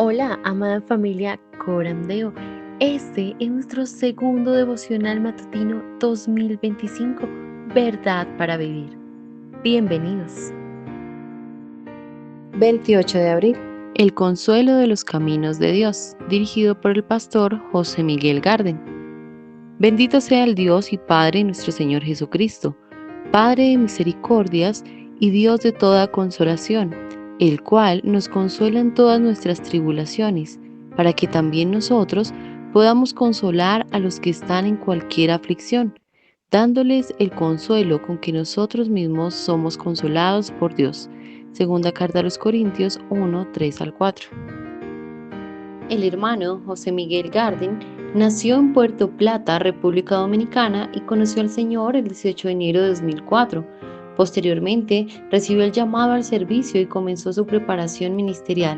Hola, amada familia Corandeo. Este es nuestro segundo devocional matutino 2025, Verdad para Vivir. Bienvenidos. 28 de abril. El consuelo de los caminos de Dios, dirigido por el pastor José Miguel Garden. Bendito sea el Dios y Padre de nuestro Señor Jesucristo, Padre de misericordias y Dios de toda consolación, el cual nos consuela en todas nuestras tribulaciones, para que también nosotros podamos consolar a los que están en cualquier aflicción, dándoles el consuelo con que nosotros mismos somos consolados por Dios. Segunda carta a los Corintios 1, 3 al 4. El hermano José Miguel Garden nació en Puerto Plata, República Dominicana, y conoció al Señor el 18 de enero de 2004. Posteriormente, recibió el llamado al servicio y comenzó su preparación ministerial.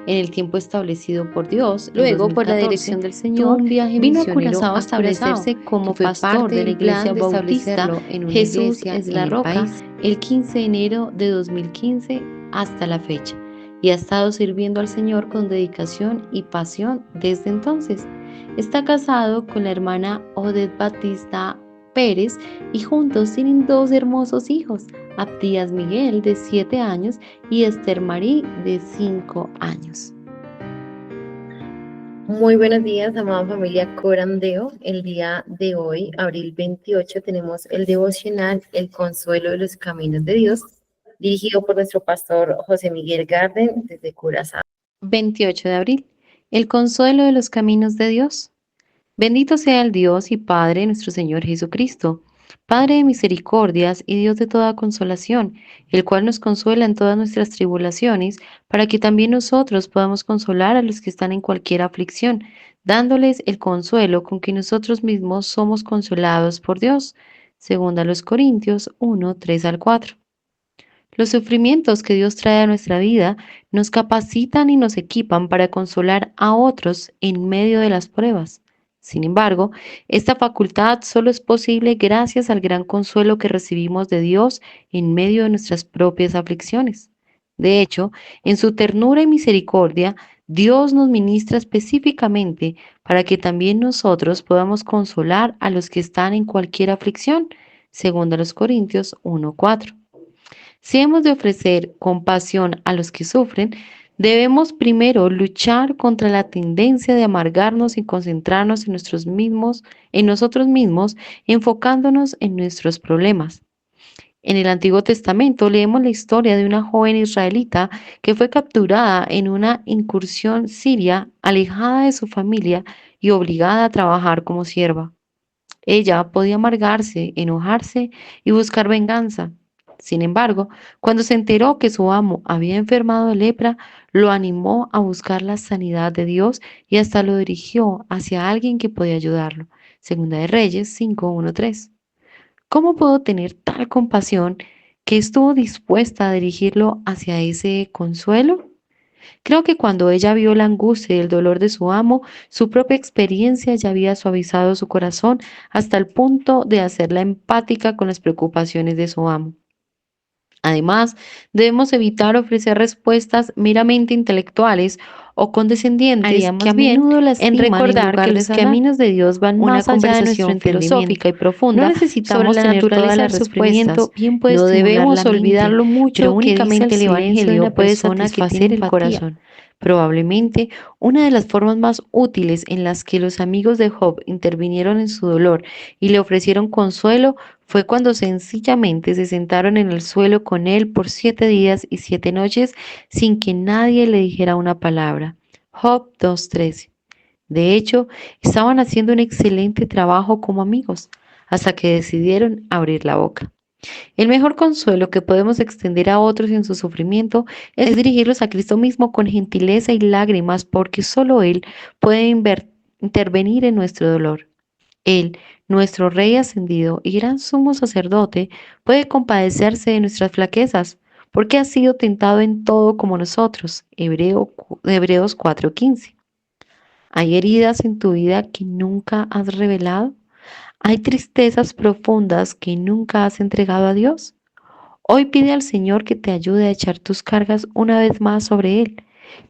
En el tiempo establecido por Dios, luego por la dirección del Señor, un viaje vino a Curazao a establecerse como pastor de la Iglesia Bautista Jesús es la Roca el 15 de enero de 2015 hasta la fecha, y ha estado sirviendo al Señor con dedicación y pasión desde entonces. Está casado con la hermana Odette Batista Pérez y juntos tienen dos hermosos hijos, Abdías Miguel de 7 años y Esther Marí de 5 años. Muy buenos días, amada familia Corandeo. El día de hoy, abril 28, tenemos el devocional El Consuelo de los Caminos de Dios, dirigido por nuestro pastor José Miguel Garden desde Curazao. 28 de abril. El consuelo de los caminos de Dios. Bendito sea el Dios y Padre de nuestro Señor Jesucristo, Padre de misericordias y Dios de toda consolación, el cual nos consuela en todas nuestras tribulaciones, para que también nosotros podamos consolar a los que están en cualquier aflicción, dándoles el consuelo con que nosotros mismos somos consolados por Dios. Segunda a los Corintios 1, 3 al 4. Los sufrimientos que Dios trae a nuestra vida nos capacitan y nos equipan para consolar a otros en medio de las pruebas. Sin embargo, esta facultad solo es posible gracias al gran consuelo que recibimos de Dios en medio de nuestras propias aflicciones. De hecho, en su ternura y misericordia, Dios nos ministra específicamente para que también nosotros podamos consolar a los que están en cualquier aflicción, según a los Corintios 1:4. Si hemos de ofrecer compasión a los que sufren, debemos primero luchar contra la tendencia de amargarnos y concentrarnos en nosotros mismos, enfocándonos en nuestros problemas. En el Antiguo Testamento leemos la historia de una joven israelita que fue capturada en una incursión siria, alejada de su familia y obligada a trabajar como sierva. Ella podía amargarse, enojarse y buscar venganza. Sin embargo, cuando se enteró que su amo había enfermado de lepra, lo animó a buscar la sanidad de Dios y hasta lo dirigió hacia alguien que podía ayudarlo. Segunda de Reyes 5:1-3. ¿Cómo pudo tener tal compasión que estuvo dispuesta a dirigirlo hacia ese consuelo? Creo que cuando ella vio la angustia y el dolor de su amo, su propia experiencia ya había suavizado su corazón hasta el punto de hacerla empática con las preocupaciones de su amo. Además, debemos evitar ofrecer respuestas meramente intelectuales o condescendientes que a menudo lastiman, en recordar que los caminos de Dios van más allá de nuestra filosófica y profunda. No necesitamos tener todas las respuestas. No debemos olvidar lo mucho que únicamente el Evangelio puede satisfacer el corazón. Probablemente una de las formas más útiles en las que los amigos de Job intervinieron en su dolor y le ofrecieron consuelo fue cuando sencillamente se sentaron en el suelo con él por 7 días y 7 noches sin que nadie le dijera una palabra. Job 2:13. De hecho, estaban haciendo un excelente trabajo como amigos hasta que decidieron abrir la boca. El mejor consuelo que podemos extender a otros en su sufrimiento es dirigirlos a Cristo mismo con gentileza y lágrimas, porque solo Él puede intervenir en nuestro dolor. Él, nuestro Rey ascendido y gran sumo sacerdote, puede compadecerse de nuestras flaquezas, porque ha sido tentado en todo como nosotros. Hebreos 4:15. ¿Hay heridas en tu vida que nunca has revelado? ¿Hay tristezas profundas que nunca has entregado a Dios? Hoy pide al Señor que te ayude a echar tus cargas una vez más sobre Él.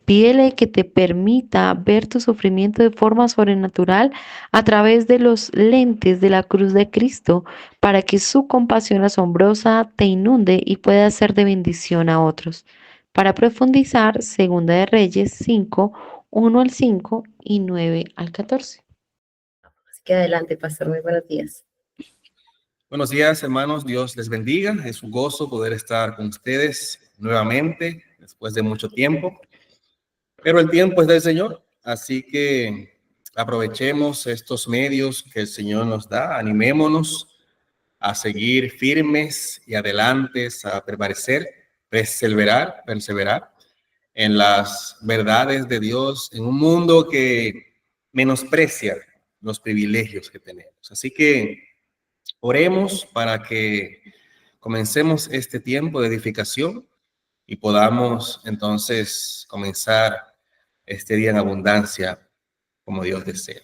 Pídele que te permita ver tu sufrimiento de forma sobrenatural a través de los lentes de la cruz de Cristo, para que su compasión asombrosa te inunde y pueda ser de bendición a otros. Para profundizar, Segunda de Reyes 5, 1 al 5 y 9 al 14. Así que adelante, pastor, muy buenos días. Buenos días, hermanos. Dios les bendiga. Es un gozo poder estar con ustedes nuevamente después de mucho tiempo. Pero el tiempo es del Señor, así que aprovechemos estos medios que el Señor nos da. Animémonos a seguir firmes y adelante, a permanecer, perseverar en las verdades de Dios en un mundo que menosprecia los privilegios que tenemos. Así que oremos para que comencemos este tiempo de edificación y podamos entonces comenzar este día en abundancia como Dios desea.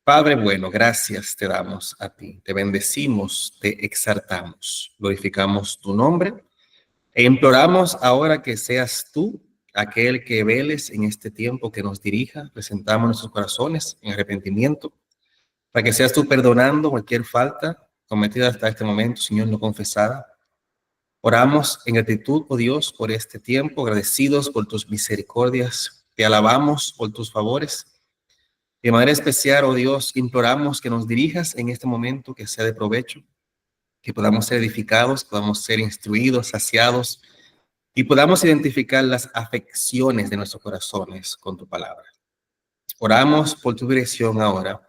Padre bueno, gracias te damos a ti, te bendecimos, te exaltamos, glorificamos tu nombre e imploramos ahora que seas tú aquel que veles en este tiempo, que nos dirija. Presentamos nuestros corazones en arrepentimiento, para que seas tú perdonando cualquier falta cometida hasta este momento, Señor, no confesada. Oramos en gratitud, oh Dios, por este tiempo, agradecidos por tus misericordias. Te alabamos por tus favores. De manera especial, oh Dios, imploramos que nos dirijas en este momento, que sea de provecho, que podamos ser edificados, podamos ser instruidos, saciados y podamos identificar las afecciones de nuestros corazones con tu palabra. Oramos por tu dirección ahora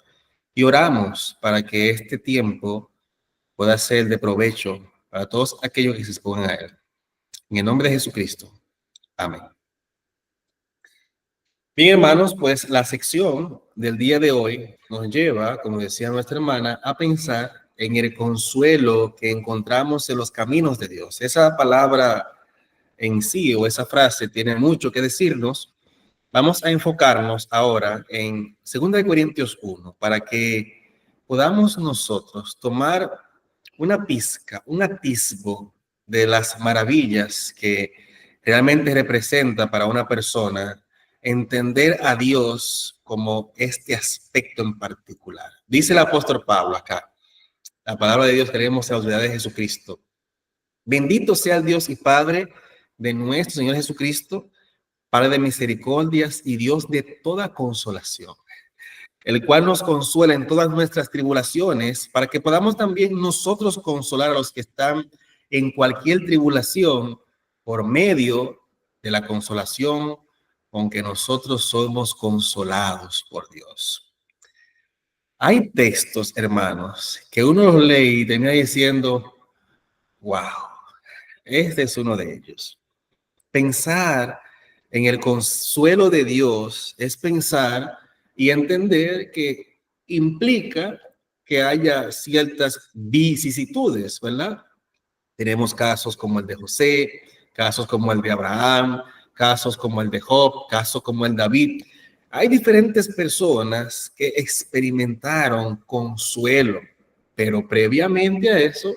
y oramos para que este tiempo pueda ser de provecho para todos aquellos que se expongan a él. En el nombre de Jesucristo. Amén. Bien, hermanos, pues la sección del día de hoy nos lleva, como decía nuestra hermana, a pensar en el consuelo que encontramos en los caminos de Dios. Esa palabra en sí, o esa frase, tiene mucho que decirnos. Vamos a enfocarnos ahora en 2 Corintios 1 para que podamos nosotros tomar una pizca, un atisbo de las maravillas que realmente representa para una persona entender a Dios como este aspecto en particular. Dice el apóstol Pablo acá, la palabra de Dios que leemos en la autoridad de Jesucristo. Bendito sea el Dios y Padre de nuestro Señor Jesucristo, Padre de misericordias y Dios de toda consolación, el cual nos consuela en todas nuestras tribulaciones, para que podamos también nosotros consolar a los que están en cualquier tribulación por medio de la consolación con que nosotros somos consolados por Dios. Hay textos, hermanos, que uno los lee y termina diciendo, wow, este es uno de ellos. Pensar en el consuelo de Dios es pensar y entender que implica que haya ciertas vicisitudes, ¿verdad? Tenemos casos como el de José, casos como el de Abraham, casos como el de Job, casos como el de David. Hay diferentes personas que experimentaron consuelo, pero previamente a eso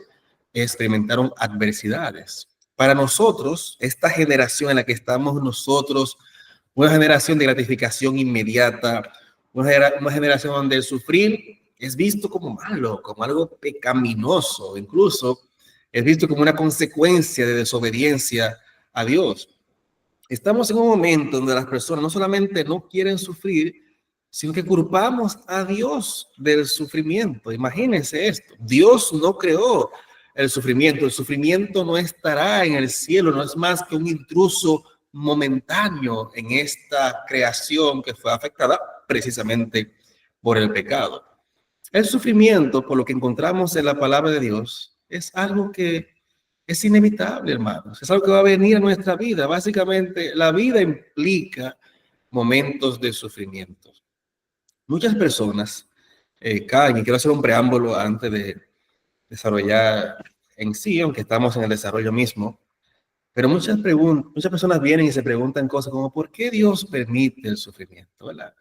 experimentaron adversidades. Para nosotros, esta generación en la que estamos nosotros, una generación de gratificación inmediata, una generación donde el sufrir es visto como malo, como algo pecaminoso, incluso es visto como una consecuencia de desobediencia a Dios. Estamos en un momento donde las personas no solamente no quieren sufrir, sino que culpamos a Dios del sufrimiento. Imagínense esto, Dios no creó el sufrimiento no estará en el cielo, no es más que un intruso momentáneo en esta creación que fue afectada precisamente por el pecado. El sufrimiento, por lo que encontramos en la palabra de Dios, es algo que es inevitable, hermanos. Es algo que va a venir a nuestra vida. Básicamente, la vida implica momentos de sufrimiento. Muchas personas caen, y quiero hacer un preámbulo antes de desarrollar en sí, aunque estamos en el desarrollo mismo, pero muchas personas vienen y se preguntan cosas como, ¿por qué Dios permite el sufrimiento? ¿Verdad?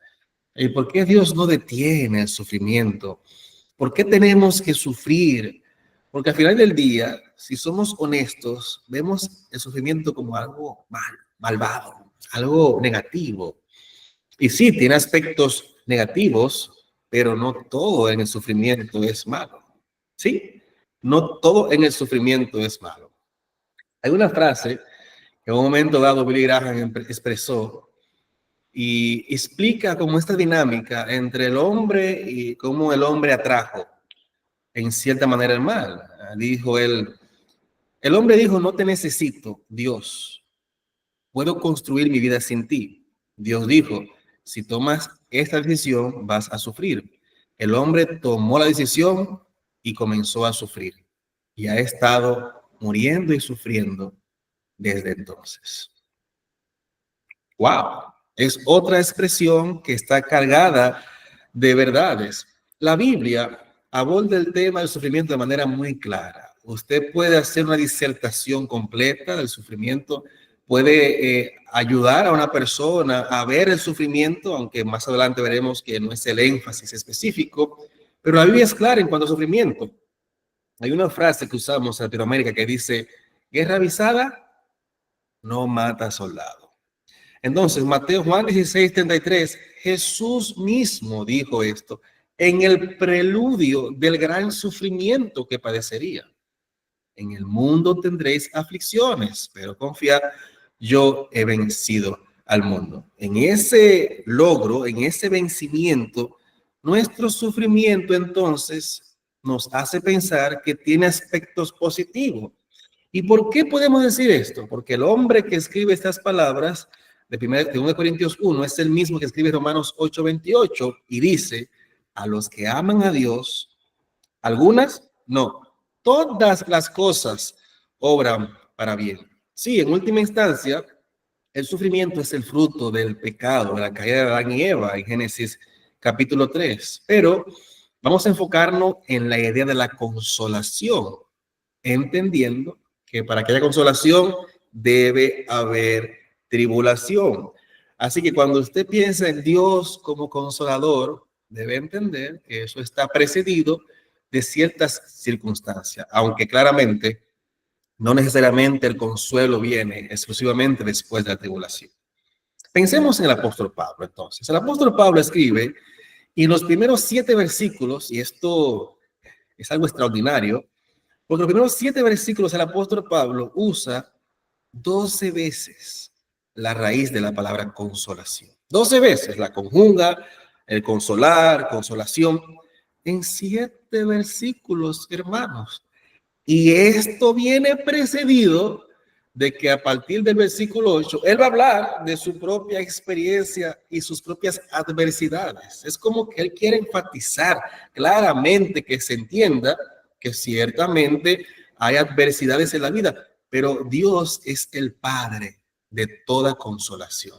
¿Y por qué Dios no detiene el sufrimiento? ¿Por qué tenemos que sufrir? Porque al final del día, si somos honestos, vemos el sufrimiento como algo malvado, algo negativo. Y sí, tiene aspectos negativos, pero no todo en el sufrimiento es malo. ¿Sí? No todo en el sufrimiento es malo. Hay una frase que en un momento dado Billy Graham expresó y explica cómo esta dinámica entre el hombre y cómo el hombre atrajo en cierta manera el mal. Dijo él, el hombre dijo, no te necesito, Dios. Puedo construir mi vida sin ti. Dios dijo, si tomas esta decisión vas a sufrir. El hombre tomó la decisión y comenzó a sufrir. Y ha estado muriendo y sufriendo desde entonces. ¡Wow! Es otra expresión que está cargada de verdades. La Biblia aborda el tema del sufrimiento de manera muy clara. Usted puede hacer una disertación completa del sufrimiento, puede ayudar a una persona a ver el sufrimiento, aunque más adelante veremos que no es el énfasis específico, pero la Biblia es clara en cuanto a sufrimiento. Hay una frase que usamos en Latinoamérica que dice, guerra avisada no mata soldado. Entonces, Juan 16:33, Jesús mismo dijo esto en el preludio del gran sufrimiento que padecería. En el mundo tendréis aflicciones, pero confiad, yo he vencido al mundo. En ese logro, en ese vencimiento, nuestro sufrimiento entonces nos hace pensar que tiene aspectos positivos. ¿Y por qué podemos decir esto? Porque el hombre que escribe estas palabras de 1 Corintios 1 es el mismo que escribe Romanos 8:28 y dice, a los que aman a Dios, algunas, no, todas las cosas obran para bien. Sí, en última instancia, el sufrimiento es el fruto del pecado, de la caída de Adán y Eva en Génesis capítulo 3. Pero vamos a enfocarnos en la idea de la consolación, entendiendo que para que haya consolación debe haber tribulación. Así que cuando usted piensa en Dios como consolador, debe entender que eso está precedido de ciertas circunstancias, aunque claramente no necesariamente el consuelo viene exclusivamente después de la tribulación. Pensemos en el apóstol Pablo entonces. El apóstol Pablo escribe y en los primeros 7 versículos, y esto es algo extraordinario, porque los primeros 7 versículos el apóstol Pablo usa 12 veces la raíz de la palabra consolación. 12 veces la conjuga, el consolar, consolación, en 7 versículos, hermanos. Y esto viene precedido de que a partir del versículo 8, él va a hablar de su propia experiencia y sus propias adversidades. Es como que él quiere enfatizar claramente que se entienda que ciertamente hay adversidades en la vida, pero Dios es el Padre de toda consolación.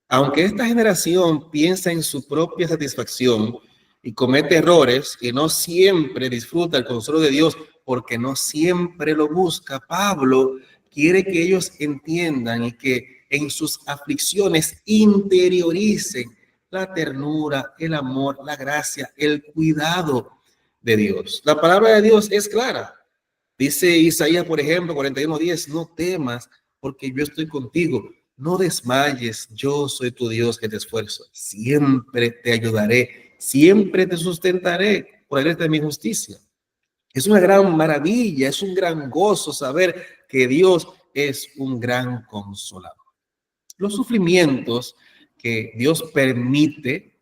Aunque esta generación piensa en su propia satisfacción y comete errores y no siempre disfruta el consuelo de Dios porque no siempre lo busca, Pablo quiere que ellos entiendan y que en sus aflicciones interioricen la ternura, el amor, la gracia, el cuidado de Dios. La palabra de Dios es clara. Dice Isaías, por ejemplo, 41:10, no temas porque yo estoy contigo. No desmayes, yo soy tu Dios que te esfuerzo. Siempre te ayudaré, siempre te sustentaré por el de mi justicia. Es una gran maravilla, es un gran gozo saber que Dios es un gran consolador. Los sufrimientos que Dios permite,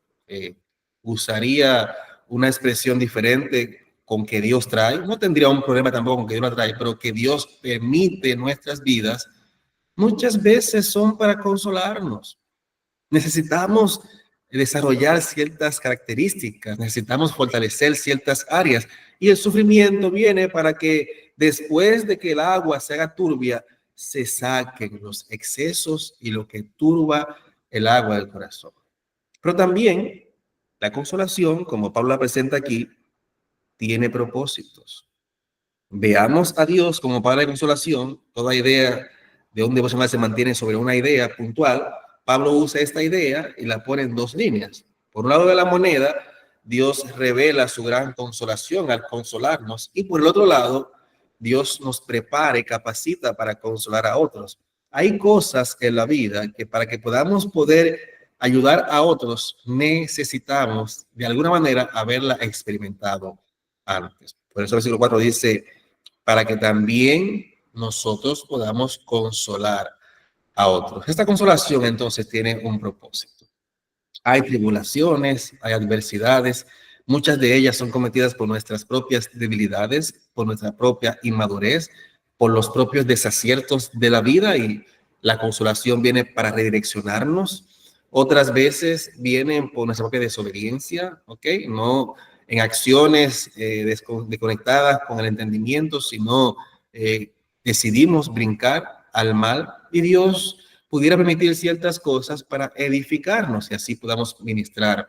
usaría una expresión diferente con que Dios trae, no tendría un problema tampoco con que Dios la trae, pero que Dios permite en nuestras vidas, muchas veces son para consolarnos. Necesitamos desarrollar ciertas características, necesitamos fortalecer ciertas áreas y el sufrimiento viene para que después de que el agua se haga turbia, se saquen los excesos y lo que turba el agua del corazón. Pero también la consolación, como Pablo la presenta aquí, tiene propósitos. Veamos a Dios como Padre de consolación. Toda idea de un devocional se mantiene sobre una idea puntual. Pablo usa esta idea y la pone en 2 líneas. Por un lado de la moneda, Dios revela su gran consolación al consolarnos, y por el otro lado, Dios nos prepara y capacita para consolar a otros. hay cosas en la vida que para que podamos poder ayudar a otros, necesitamos de alguna manera haberla experimentado antes. Por eso el versículo 4 dice, para que también nosotros podamos consolar a otros. Esta consolación entonces tiene un propósito. Hay tribulaciones, hay adversidades, muchas de ellas son cometidas por nuestras propias debilidades, por nuestra propia inmadurez, por los propios desaciertos de la vida, y la consolación viene para redireccionarnos. Otras veces vienen por nuestra propia desobediencia, ¿ok? No en acciones desconectadas con el entendimiento, sino decidimos brincar al mal, y Dios pudiera permitir ciertas cosas para edificarnos y así podamos ministrar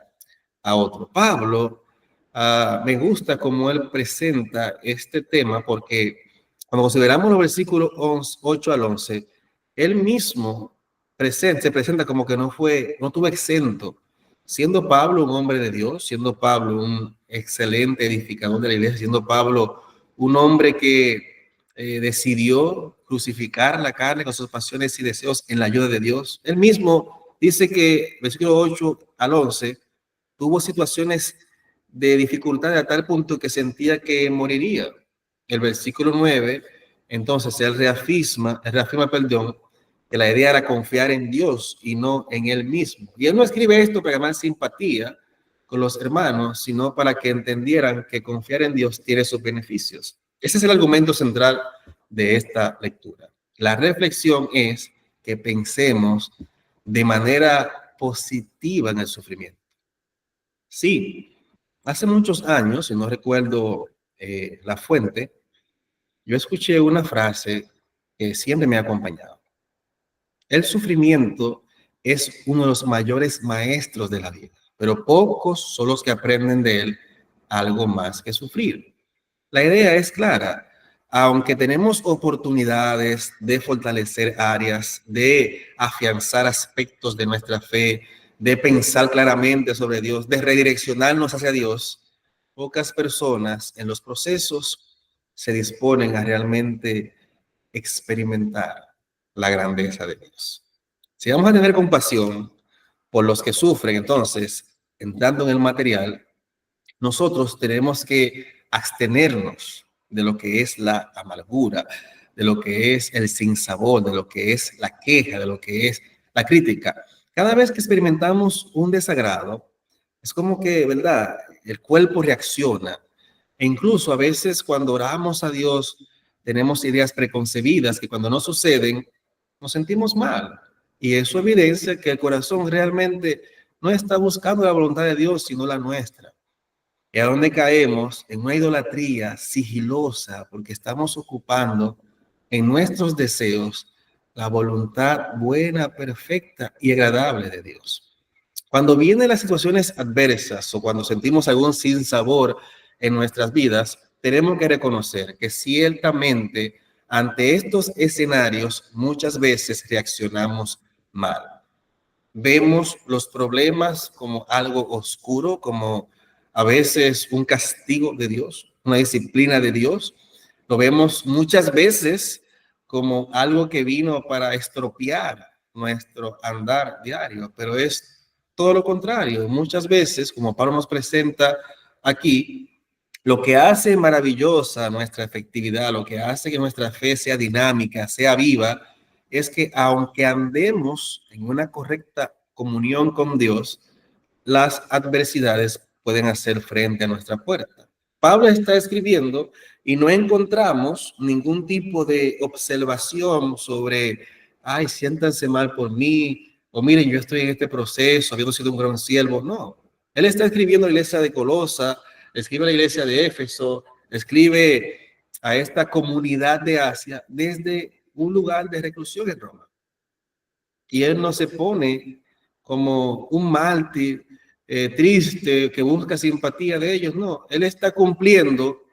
a otro. Pablo, me gusta cómo él presenta este tema, porque cuando consideramos los versículos 8 al 11, él mismo se presenta como que no estuvo exento. Siendo Pablo un hombre de Dios, siendo Pablo un excelente edificador de la iglesia, siendo Pablo un hombre que decidió crucificar la carne con sus pasiones y deseos en la ayuda de Dios. Él mismo dice que, versículo 8 al 11, tuvo situaciones de dificultad a tal punto que sentía que moriría. El versículo 9, entonces, él reafirma, que la idea era confiar en Dios y no en él mismo. Y él no escribe esto para ganar simpatía con los hermanos, sino para que entendieran que confiar en Dios tiene sus beneficios. Ese es el argumento central de esta lectura. La reflexión es que pensemos de manera positiva en el sufrimiento. Sí, hace muchos años, y no recuerdo la fuente, yo escuché una frase que siempre me ha acompañado. El sufrimiento es uno de los mayores maestros de la vida, pero pocos son los que aprenden de él algo más que sufrir. La idea es clara. Aunque tenemos oportunidades de fortalecer áreas, de afianzar aspectos de nuestra fe, de pensar claramente sobre Dios, de redireccionarnos hacia Dios, pocas personas en los procesos se disponen a realmente experimentar la grandeza de Dios. Si vamos a tener compasión por los que sufren, entonces, entrando en el material, nosotros tenemos que abstenernos de lo que es la amargura, de lo que es el sinsabor, de lo que es la queja, de lo que es la crítica. Cada vez que experimentamos un desagrado, es como que, ¿verdad? El cuerpo reacciona. E incluso a veces cuando oramos a Dios, tenemos ideas preconcebidas que cuando no suceden, nos sentimos mal. Y eso evidencia que el corazón realmente no está buscando la voluntad de Dios, sino la nuestra. Y a donde caemos en una idolatría sigilosa, porque estamos ocupando en nuestros deseos la voluntad buena, perfecta y agradable de Dios. Cuando vienen las situaciones adversas o cuando sentimos algún sinsabor en nuestras vidas, tenemos que reconocer que ciertamente ante estos escenarios muchas veces reaccionamos mal. Vemos los problemas como algo oscuro, como a veces un castigo de Dios, una disciplina de Dios. Lo vemos muchas veces como algo que vino para estropear nuestro andar diario, pero es todo lo contrario. Muchas veces, como Pablo nos presenta aquí, lo que hace maravillosa nuestra efectividad, lo que hace que nuestra fe sea dinámica, sea viva, es que aunque andemos en una correcta comunión con Dios, las adversidades pueden hacer frente a nuestra puerta. Pablo está escribiendo y no encontramos ningún tipo de observación sobre, ay, siéntanse mal por mí, o miren, yo estoy en este proceso, habiendo sido un gran siervo. No, él está escribiendo a la iglesia de Colosa, escribe a la iglesia de Éfeso, escribe a esta comunidad de Asia desde un lugar de reclusión en Roma. Y él no se pone como un mártir triste que busca simpatía de ellos. No, él está cumpliendo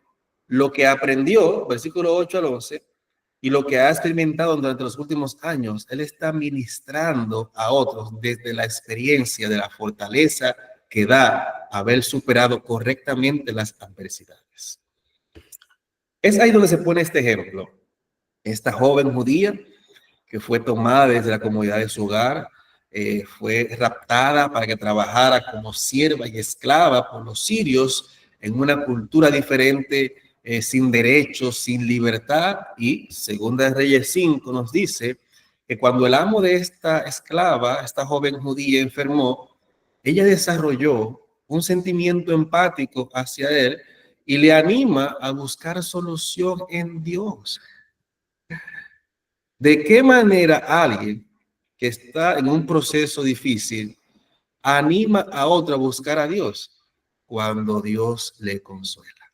lo que aprendió, versículo 8 al 11, y lo que ha experimentado durante los últimos años. Él está ministrando a otros desde la experiencia de la fortaleza que da haber superado correctamente las adversidades. Es ahí donde se pone este ejemplo. Esta joven judía que fue tomada desde la comodidad de su hogar, fue raptada para que trabajara como sierva y esclava por los sirios en una cultura diferente, sin derechos, sin libertad. Y Segunda de Reyes 5 nos dice que cuando el amo de esta esclava, esta joven judía, enfermó, ella desarrolló un sentimiento empático hacia él y le anima a buscar solución en Dios. ¿De qué manera alguien que está en un proceso difícil anima a otro a buscar a Dios? Cuando Dios le consuela.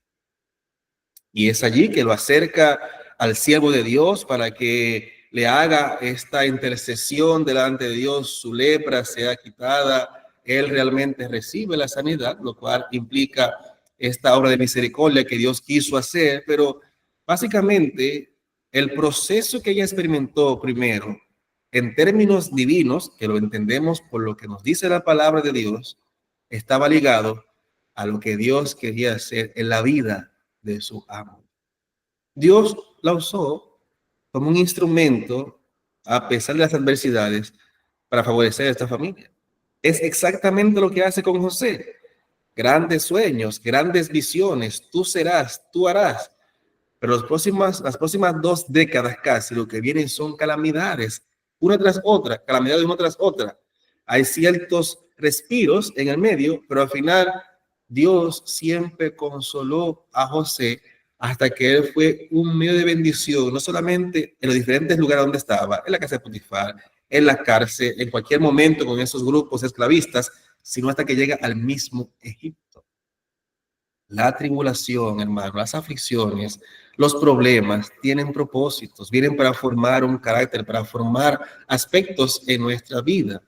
Y es allí que lo acerca al siervo de Dios para que le haga esta intercesión delante de Dios, su lepra sea quitada, él realmente recibe la sanidad, lo cual implica esta obra de misericordia que Dios quiso hacer, pero básicamente el proceso que ella experimentó primero, en términos divinos, que lo entendemos por lo que nos dice la palabra de Dios, estaba ligado a lo que Dios quería hacer en la vida de su amo. Dios la usó como un instrumento, a pesar de las adversidades, para favorecer a esta familia. Es exactamente lo que hace con José. Grandes sueños, grandes visiones, tú serás, tú harás. Pero las próximas 2 décadas casi, lo que vienen son calamidades, una tras otra, calamidades una tras otra. Hay ciertos respiros en el medio, pero al final Dios siempre consoló a José hasta que él fue un medio de bendición, no solamente en los diferentes lugares donde estaba, en la casa de Potifar, en la cárcel, en cualquier momento con esos grupos esclavistas, sino hasta que llega al mismo Egipto. La tribulación, hermano, las aflicciones, los problemas tienen propósitos, vienen para formar un carácter, para formar aspectos en nuestra vida.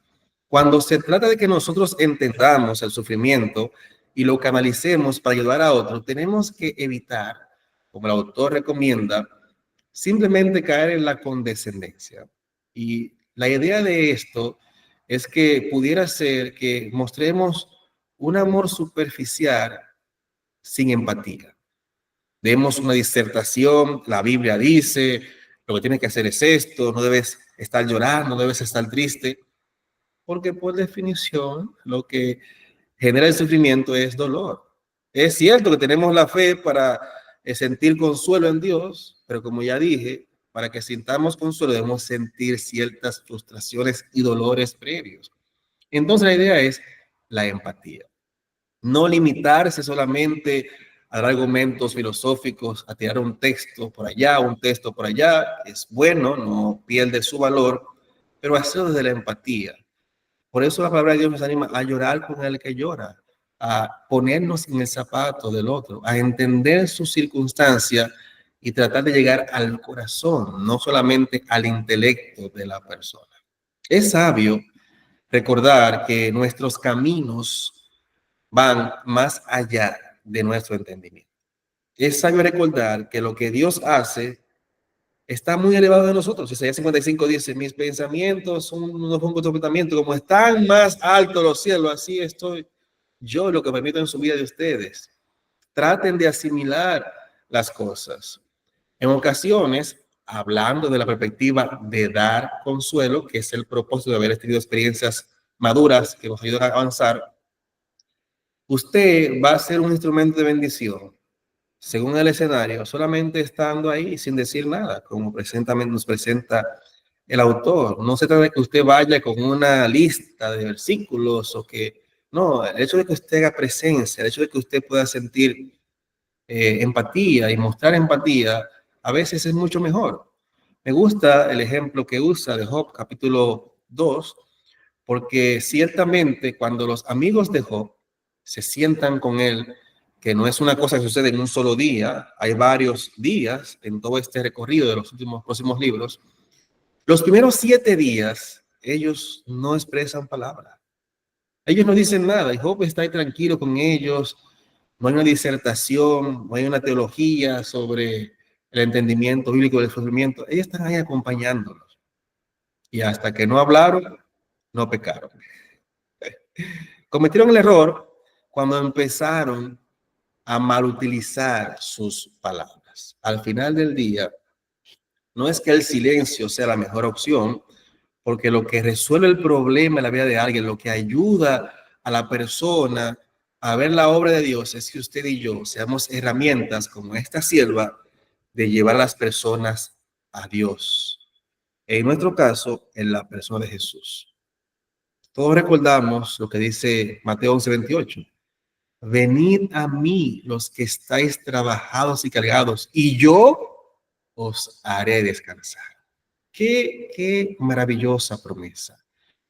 Cuando se trata de que nosotros entendamos el sufrimiento y lo canalicemos para ayudar a otros, tenemos que evitar, como el autor recomienda, simplemente caer en la condescendencia. Y la idea de esto es que pudiera ser que mostremos un amor superficial sin empatía. Demos una disertación, la Biblia dice, lo que tienes que hacer es esto, no debes estar llorando, no debes estar triste, porque por definición lo que genera el sufrimiento es dolor. Es cierto que tenemos la fe para sentir consuelo en Dios, pero como ya dije, para que sintamos consuelo debemos sentir ciertas frustraciones y dolores previos. Entonces la idea es la empatía. No limitarse solamente a dar argumentos filosóficos, a tirar un texto por allá, un texto por allá, es bueno, no pierde su valor, pero hacerlo desde la empatía. Por eso la palabra de Dios nos anima a llorar con el que llora, a ponernos en el zapato del otro, a entender su circunstancia y tratar de llegar al corazón, no solamente al intelecto de la persona. Es sabio recordar que nuestros caminos van más allá de nuestro entendimiento. Es sabio recordar que lo que Dios hace está muy elevado de nosotros. Isaías 55 dice, mis pensamientos son unos comportamientos como están más altos los cielos, así estoy yo, lo que permito en su vida de ustedes. Traten de asimilar las cosas. En ocasiones, hablando de la perspectiva de dar consuelo, que es el propósito de haber tenido experiencias maduras que nos ayudan a avanzar, usted va a ser un instrumento de bendición según el escenario, solamente estando ahí sin decir nada, como nos presenta el autor. No se trata de que usted vaya con una lista de versículos o que, no, el hecho de que usted haga presencia, el hecho de que usted pueda sentir empatía y mostrar empatía, a veces es mucho mejor. Me gusta el ejemplo que usa de Job, capítulo 2, porque ciertamente cuando los amigos de Job se sientan con él, que no es una cosa que sucede en un solo día, hay varios días en todo este recorrido de los próximos libros. Los primeros 7 días, ellos no expresan palabra. Ellos no dicen nada y Job está ahí tranquilo con ellos. No hay una disertación, no hay una teología sobre el entendimiento bíblico del sufrimiento. Ellos están ahí acompañándolos. Y hasta que no hablaron, no pecaron. Cometieron el error cuando empezaron a malutilizar sus palabras. Al final del día, No es que el silencio sea la mejor opción, porque lo que resuelve el problema en la vida de alguien, lo que ayuda a la persona a ver la obra de Dios, es que usted y yo seamos herramientas como esta sierva de llevar a las personas a Dios. En nuestro caso, en la persona de Jesús. Todos recordamos lo que dice Mateo 11:28. Venid a mí los que estáis trabajados y cargados, y yo os haré descansar. Qué maravillosa promesa.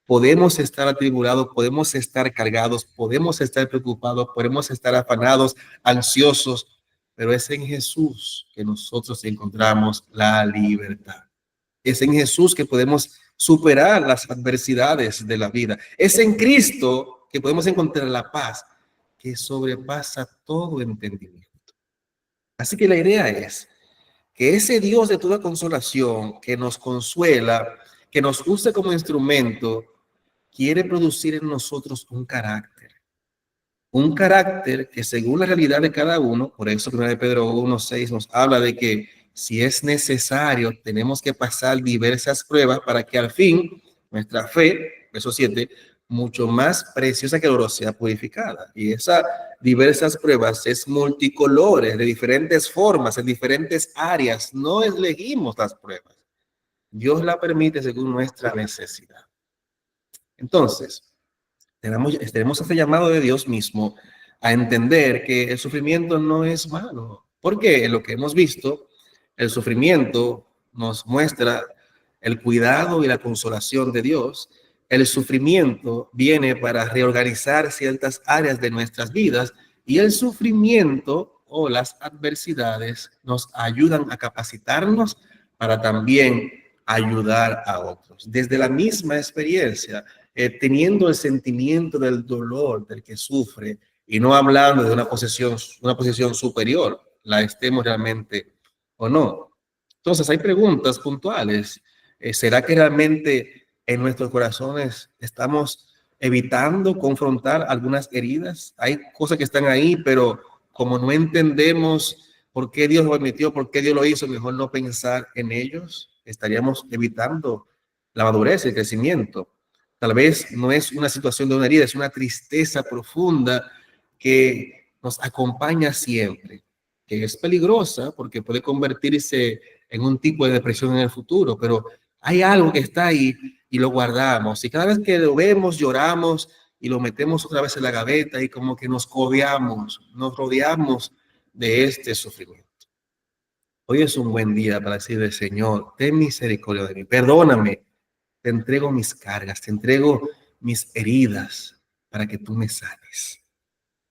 Podemos estar atribulados, podemos estar cargados, podemos estar preocupados, podemos estar afanados, ansiosos, pero es en Jesús que nosotros encontramos la libertad. Es en Jesús que podemos superar las adversidades de la vida. Es en Cristo que podemos encontrar la paz que sobrepasa todo entendimiento. Así que la idea es que ese Dios de toda consolación, que nos consuela, que nos usa como instrumento, quiere producir en nosotros un carácter. Un carácter que según la realidad de cada uno, por eso 1 Pedro 1:6 nos habla de que si es necesario, tenemos que pasar diversas pruebas para que al fin nuestra fe, verso 7, mucho más preciosa que el oro, sea purificada. Y esas diversas pruebas es multicolores, de diferentes formas, en diferentes áreas. No elegimos las pruebas. Dios la permite según nuestra necesidad. Entonces, tenemos este llamado de Dios mismo a entender que el sufrimiento no es malo. Porque en lo que hemos visto, el sufrimiento nos muestra el cuidado y la consolación de Dios. El sufrimiento viene para reorganizar ciertas áreas de nuestras vidas y el sufrimiento o las adversidades nos ayudan a capacitarnos para también ayudar a otros. Desde la misma experiencia, teniendo el sentimiento del dolor del que sufre y no hablando de una posición superior, la estemos realmente o no. Entonces hay preguntas puntuales. ¿Será que realmente en nuestros corazones estamos evitando confrontar algunas heridas? Hay cosas que están ahí, pero como no entendemos por qué Dios lo permitió, por qué Dios lo hizo, mejor no pensar en ellos. Estaríamos evitando la madurez, el crecimiento. Tal vez no es una situación de una herida, es una tristeza profunda que nos acompaña siempre, que es peligrosa porque puede convertirse en un tipo de depresión en el futuro, pero hay algo que está ahí y lo guardamos. Y cada vez que lo vemos, lloramos y lo metemos otra vez en la gaveta y como que nos rodeamos de este sufrimiento. Hoy es un buen día para decirle, Señor, ten misericordia de mí, perdóname, te entrego mis cargas, te entrego mis heridas para que tú me sanes.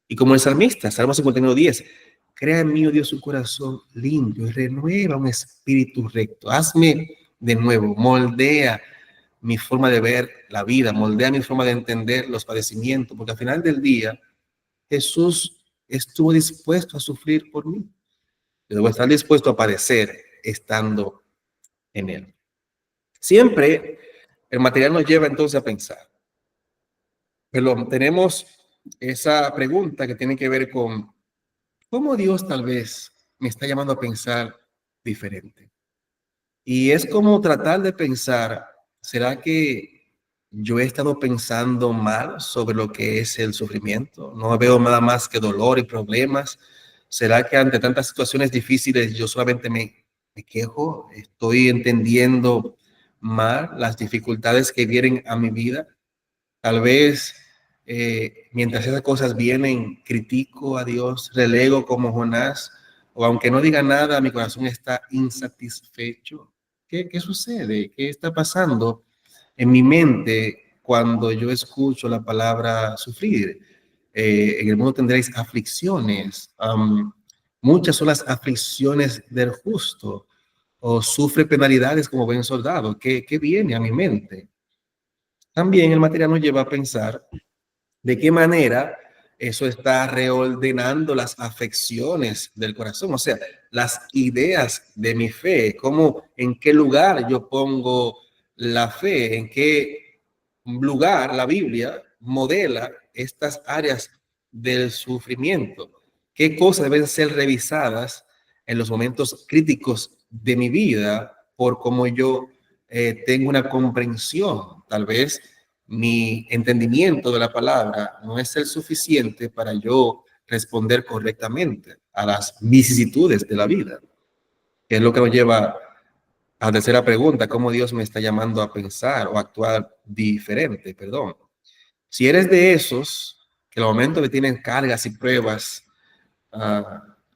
Y como el salmista, Salmo 51:10, crea en mí, oh Dios, un corazón limpio y renueva un espíritu recto. Hazme de nuevo, moldea mi forma de ver la vida, moldea mi forma de entender los padecimientos, porque al final del día Jesús estuvo dispuesto a sufrir por mí. Yo debo estar dispuesto a padecer estando en él. Siempre el material nos lleva entonces a pensar. Pero tenemos esa pregunta que tiene que ver con cómo Dios tal vez me está llamando a pensar diferente. Y es como tratar de pensar, ¿será que yo he estado pensando mal sobre lo que es el sufrimiento? No veo nada más que dolor y problemas. ¿Será que ante tantas situaciones difíciles yo solamente me quejo? ¿Estoy entendiendo mal las dificultades que vienen a mi vida? Tal vez mientras esas cosas vienen, critico a Dios, relego como Jonás, o aunque no diga nada, mi corazón está insatisfecho. ¿Qué sucede? ¿Qué está pasando en mi mente cuando yo escucho la palabra sufrir? En el mundo tendréis aflicciones. Muchas son las aflicciones del justo, o sufre penalidades como buen soldado. ¿Qué viene a mi mente? También el material nos lleva a pensar de qué manera eso está reordenando las afecciones del corazón, o sea, las ideas de mi fe, cómo, en qué lugar yo pongo la fe, en qué lugar la Biblia modela estas áreas del sufrimiento, qué cosas deben ser revisadas en los momentos críticos de mi vida por cómo yo tengo una comprensión. Tal vez mi entendimiento de la palabra no es el suficiente para yo responder correctamente a las vicisitudes de la vida, que es lo que nos lleva a la tercera pregunta: ¿cómo Dios me está llamando a pensar o actuar diferente? Perdón. Si eres de esos que al momento que tienen cargas y pruebas,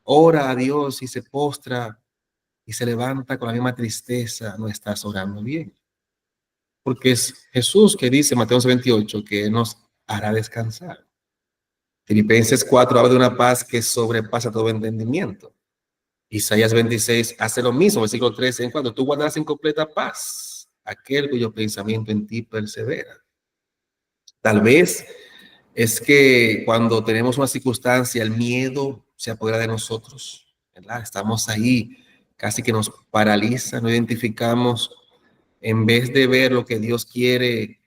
ora a Dios y se postra y se levanta con la misma tristeza, no estás orando bien. Porque es Jesús que dice, Mateo 28, que nos hará descansar. Filipenses 4 habla de una paz que sobrepasa todo entendimiento. Isaías 26 hace lo mismo, versículo 13, en cuanto tú guardarás en completa paz aquel cuyo pensamiento en ti persevera. Tal vez es que cuando tenemos una circunstancia, el miedo se apodera de nosotros, ¿verdad? Estamos ahí, casi que nos paraliza, no identificamos, en vez de ver lo que Dios quiere,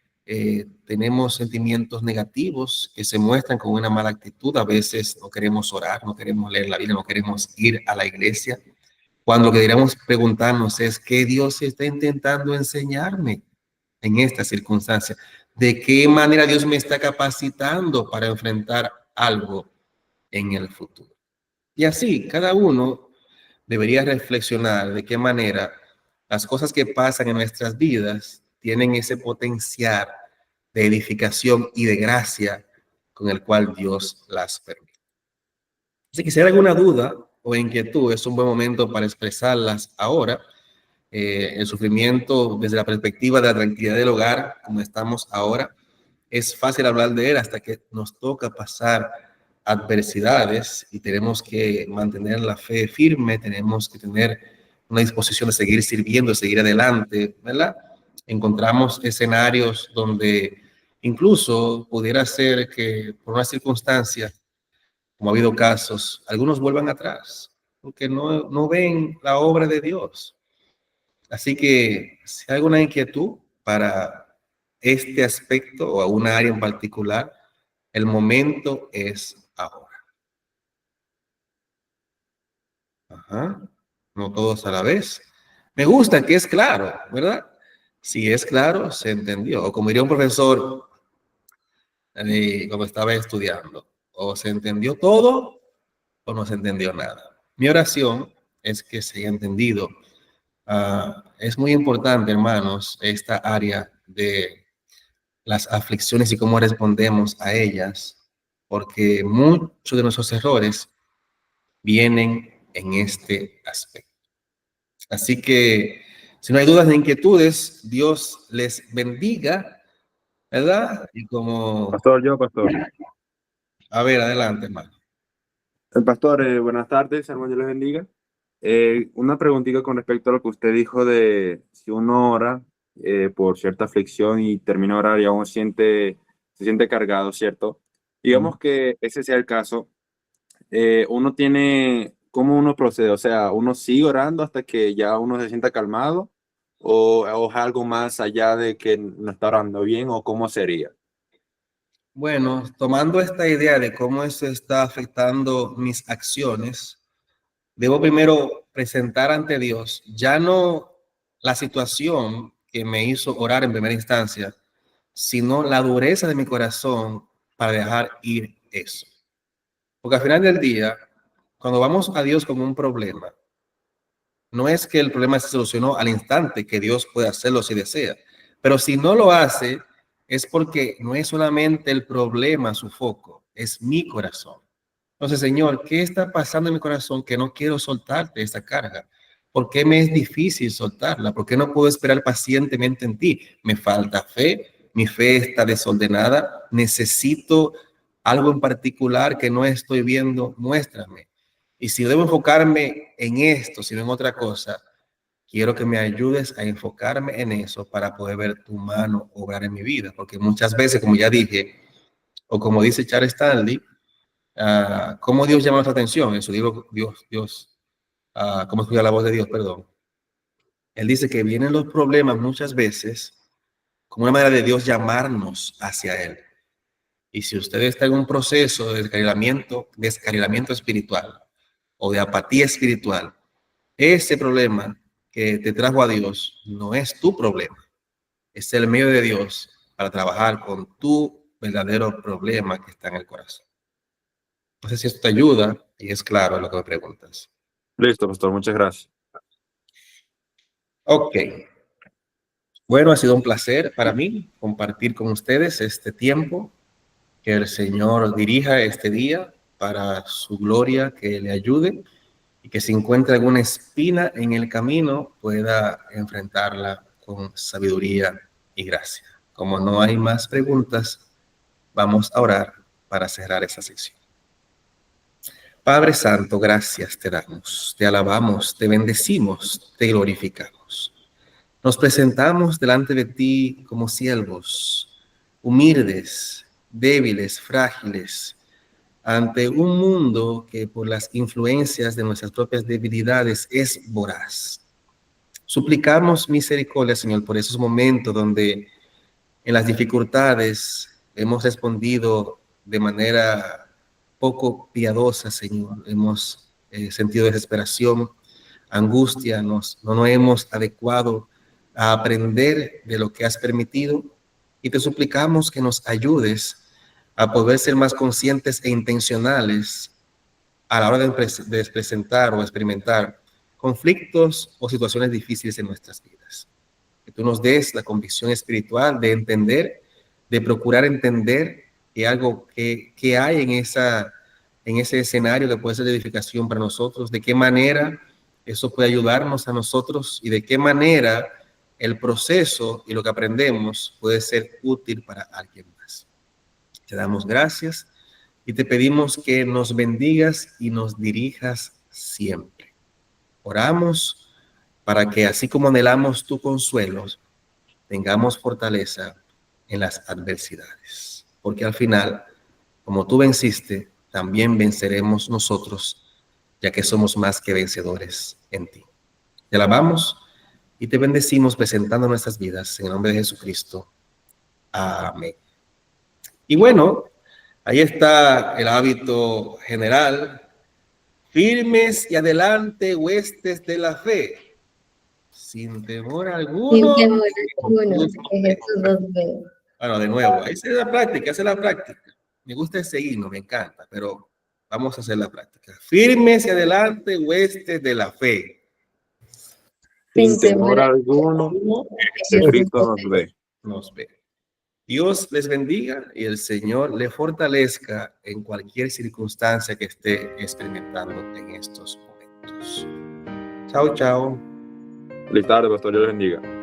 tenemos sentimientos negativos que se muestran con una mala actitud. A veces no queremos orar, no queremos leer la Biblia, no queremos ir a la iglesia, cuando lo que deberíamos preguntarnos es: ¿qué Dios está intentando enseñarme en esta circunstancia? ¿De qué manera Dios me está capacitando para enfrentar algo en el futuro? Y así, cada uno debería reflexionar de qué manera las cosas que pasan en nuestras vidas tienen ese potencial de edificación y de gracia con el cual Dios las permite. Si quisiera alguna duda o inquietud, es un buen momento para expresarlas ahora. El sufrimiento desde la perspectiva de la tranquilidad del hogar, como estamos ahora, es fácil hablar de él hasta que nos toca pasar adversidades y tenemos que mantener la fe firme, tenemos que tener una disposición de seguir sirviendo, de seguir adelante, ¿verdad? Encontramos escenarios donde incluso pudiera ser que por una circunstancia, como ha habido casos, algunos vuelvan atrás porque no ven la obra de Dios. Así que si hay alguna inquietud para este aspecto o a una área en particular, el momento es ahora. Ajá. No todos a la vez. Me gusta que es claro, ¿verdad? Si es claro, se entendió. O como diría un profesor cuando estaba estudiando, o se entendió todo o no se entendió nada. Mi oración es que se haya entendido. Es muy importante, hermanos, esta área de las aflicciones y cómo respondemos a ellas, porque muchos de nuestros errores vienen en este aspecto. Así que, si no hay dudas ni inquietudes, Dios les bendiga, ¿verdad? Y como... Pastor. A ver, adelante, hermano. El pastor, buenas tardes, hermano, Dios les bendiga. Una preguntita con respecto a lo que usted dijo de si uno ora por cierta aflicción y termina de orar y aún se siente cargado, ¿cierto? Digamos que ese sea el caso, ¿cómo uno procede? O sea, ¿uno sigue orando hasta que ya uno se sienta calmado? ¿O es algo más allá de que no está orando bien? ¿O cómo sería? Bueno, tomando esta idea de cómo eso está afectando mis acciones, debo primero presentar ante Dios ya no la situación que me hizo orar en primera instancia, sino la dureza de mi corazón para dejar ir eso. Porque al final del día, cuando vamos a Dios con un problema, no es que el problema se solucionó al instante, que Dios puede hacerlo si desea, pero si no lo hace, es porque no es solamente el problema su foco, es mi corazón. Entonces, Señor, ¿qué está pasando en mi corazón que no quiero soltarte esta carga? ¿Por qué me es difícil soltarla? ¿Por qué no puedo esperar pacientemente en ti? Me falta fe, mi fe está desordenada, necesito algo en particular que no estoy viendo, muéstrame. Y si debo enfocarme en esto, si no en otra cosa, quiero que me ayudes a enfocarme en eso para poder ver tu mano obrar en mi vida. Porque muchas veces, como ya dije, o como dice Charles Stanley, cómo Dios llama nuestra atención. En su libro, cómo escucha la voz de Dios, perdón. Él dice que vienen los problemas muchas veces como una manera de Dios llamarnos hacia Él. Y si usted está en un proceso de descarrilamiento espiritual o de apatía espiritual, ese problema que te trajo a Dios no es tu problema, es el medio de Dios para trabajar con tu verdadero problema que está en el corazón. No sé si esto te ayuda y es claro lo que me preguntas. Listo, pastor, muchas gracias. Ok. Bueno, ha sido un placer para mí compartir con ustedes este tiempo. Que el Señor dirija este día para su gloria, que le ayude y que si encuentra alguna espina en el camino pueda enfrentarla con sabiduría y gracia. Como no hay más preguntas, vamos a orar para cerrar esa sección. Padre Santo, gracias te damos, te alabamos, te bendecimos, te glorificamos. Nos presentamos delante de ti como siervos, humildes, débiles, frágiles, ante un mundo que por las influencias de nuestras propias debilidades es voraz. Suplicamos misericordia, Señor, por esos momentos donde en las dificultades hemos respondido de manera poco piadosa, Señor. Hemos sentido desesperación, angustia, no nos hemos adecuado a aprender de lo que has permitido y te suplicamos que nos ayudes a poder ser más conscientes e intencionales a la hora de presentar o experimentar conflictos o situaciones difíciles en nuestras vidas. Que tú nos des la convicción espiritual de entender, de procurar entender que algo que hay en ese escenario que puede ser de edificación para nosotros, de qué manera eso puede ayudarnos a nosotros y de qué manera el proceso y lo que aprendemos puede ser útil para alguien más. Te damos gracias y te pedimos que nos bendigas y nos dirijas siempre. Oramos para que así como anhelamos tu consuelo, tengamos fortaleza en las adversidades. Porque al final, como tú venciste, también venceremos nosotros, ya que somos más que vencedores en ti. Te alabamos y te bendecimos presentando nuestras vidas en el nombre de Jesucristo. Amén. Y bueno, ahí está el hábito general. Firmes y adelante, huestes de la fe, sin temor alguno. Sin temor alguno, que Jesús nos ve. Bueno, de nuevo, esa es la práctica, esa es la práctica. Me gusta el seguirnos, me encanta, pero vamos a hacer la práctica. Firmes y adelante, huestes de la fe. Sin temor alguno, que que Jesús Cristo nos nos ve. Nos ve. Dios les bendiga y el Señor le fortalezca en cualquier circunstancia que esté experimentando en estos momentos. Chao, chao. Feliz tarde, pastor, Dios les bendiga.